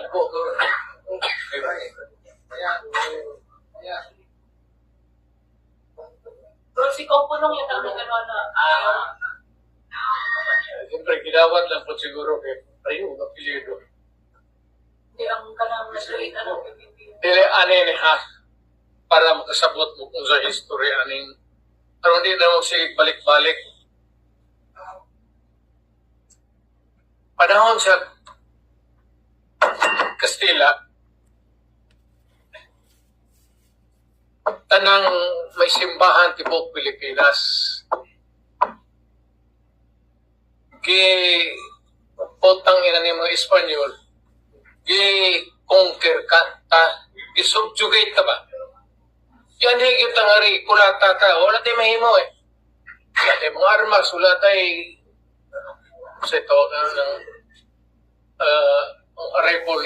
po. Pero si Kompunong yung tanong gano'n na. Siyempre, ginawan lang po siguro kay Rio, apelido. Hindi ang kanang nasulitan ng PPP. Dili, anin ha, para makasabot mo kung sa history, aning, pero hindi na mo sige balik-balik. Panahon sa Kastila, tanang may simbahan tibok Pilipinas. Potang ina ni mga Espanyol, conquer ka, subjugate ka ba? Yan higit ang hari, kulata ka, wala tayo mahimo eh. Wala tayo mga armas, wala tayo sa ito, ang rifle